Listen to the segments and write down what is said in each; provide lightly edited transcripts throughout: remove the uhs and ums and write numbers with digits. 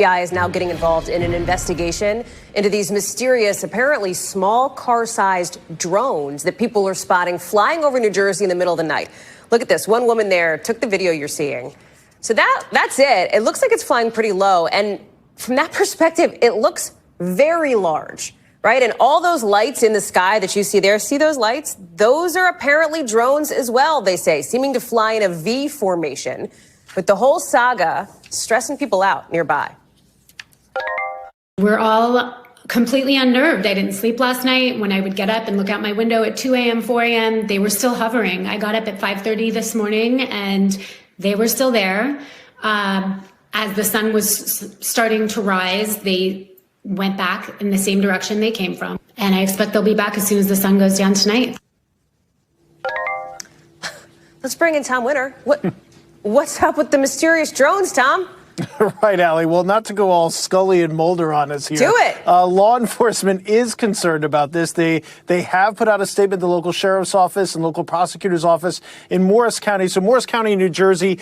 FBI is now getting involved in an investigation into these mysterious, apparently small car-sized drones that people are spotting flying over New Jersey in the middle of the night. Look at this. One woman there took the video you're seeing. So that's it. It looks like it's flying pretty low. And from that perspective, it looks very large, right? And all those lights in the sky that you see there, see those lights? Those are apparently drones as well, they say, seeming to fly in a V formation, with the whole saga stressing people out nearby. We're all completely unnerved. I didn't sleep last night. When I would get up and look out my window at 2 a.m., 4 a.m., they were still hovering. I got up at 5:30 this morning and they were still there. As the sun was starting to rise, they went back in the same direction they came from. And I expect they'll be back as soon as the sun goes down tonight. Let's bring in Tom Winter. What's up with the mysterious drones, Tom? Right, Allie. Well, not to go all Scully and Mulder on us here. Do it. Law enforcement is concerned about this. They have put out a statement, the local sheriff's office and local prosecutor's office in Morris County. So Morris County, New Jersey,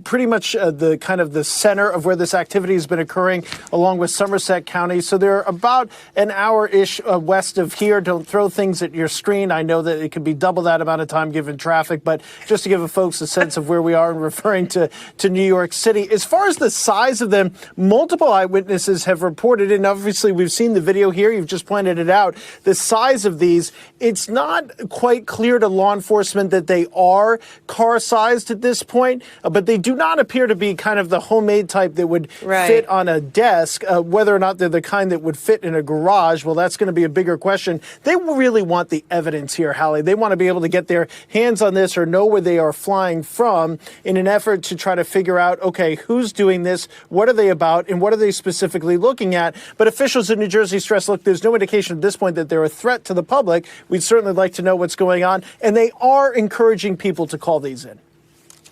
pretty much the kind of the center of where this activity has been occurring, along with Somerset County. So they're about an hour-ish west of here. Don't throw things at your screen. I know that it could be double that amount of time given traffic, but just to give folks a sense of where we are and referring to New York City. As far as the size of them, multiple eyewitnesses have reported, and obviously we've seen the video here, you've just pointed it out, the size of these, it's not quite clear to law enforcement that they are car-sized at this point, but they do not appear to be kind of the homemade type that would fit on a desk. Whether or not they're the kind that would fit in a garage, well, that's going to be a bigger question. They really want the evidence here, Hallie. They want to be able to get their hands on this or know where they are flying from in an effort to try to figure out, okay, who's doing this? What are they about, and what are they specifically looking at? But officials in New Jersey stress, look, there's no indication at this point that they're a threat to the public. We'd certainly like to know what's going on, and they are encouraging people to call these in.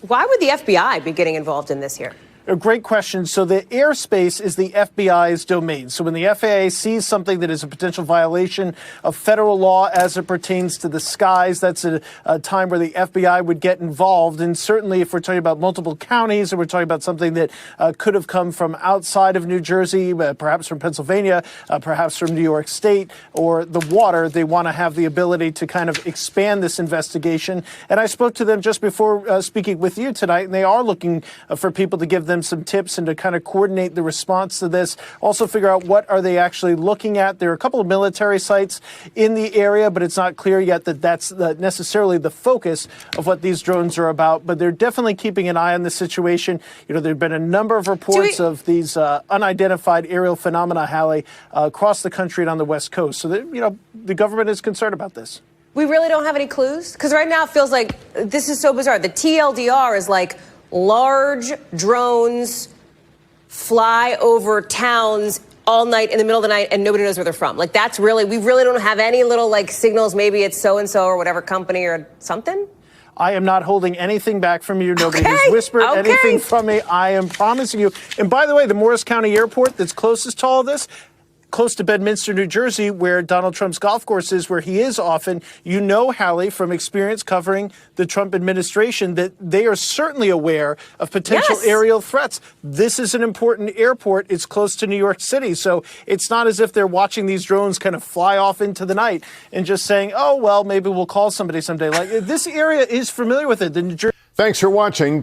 Why would the FBI be getting involved in this here? A great question. So the airspace is the FBI's domain. So when the FAA sees something that is a potential violation of federal law as it pertains to the skies, that's a time where the FBI would get involved. And certainly if we're talking about multiple counties, or we're talking about something that could have come from outside of New Jersey, perhaps from Pennsylvania, perhaps from New York State, or the water, they want to have the ability to kind of expand this investigation. And I spoke to them just before speaking with you tonight, and they are looking for people to give them some tips and to kind of coordinate the response to this. Also figure out what are they actually looking at. There are a couple of military sites in the area, but it's not clear yet that that's necessarily the focus of what these drones are about. But they're definitely keeping an eye on the situation. You know, there have been a number of reports of these unidentified aerial phenomena, Hallie, across the country and on the West Coast. So that, you know, the government is concerned about this. We really don't have any clues? Because right now it feels like this is so bizarre. The TLDR is like, large drones fly over towns all night in the middle of the night and nobody knows where they're from. Like, that's really, we really don't have any little like signals. Maybe it's so-and-so or whatever company or something. I am not holding anything back from you. Nobody has whispered anything from me. I am promising you. And by the way, the Morris County Airport that's closest to all this, close to Bedminster, New Jersey, where Donald Trump's golf course is, where he is often, you know, Hallie, from experience covering the Trump administration, that they are certainly aware of potential aerial threats. This is an important airport. It's close to New York City. So it's not as if they're watching these drones kind of fly off into the night and just saying, oh, well, maybe we'll call somebody someday. Like, this area is familiar with it. The New Jersey. Thanks for watching.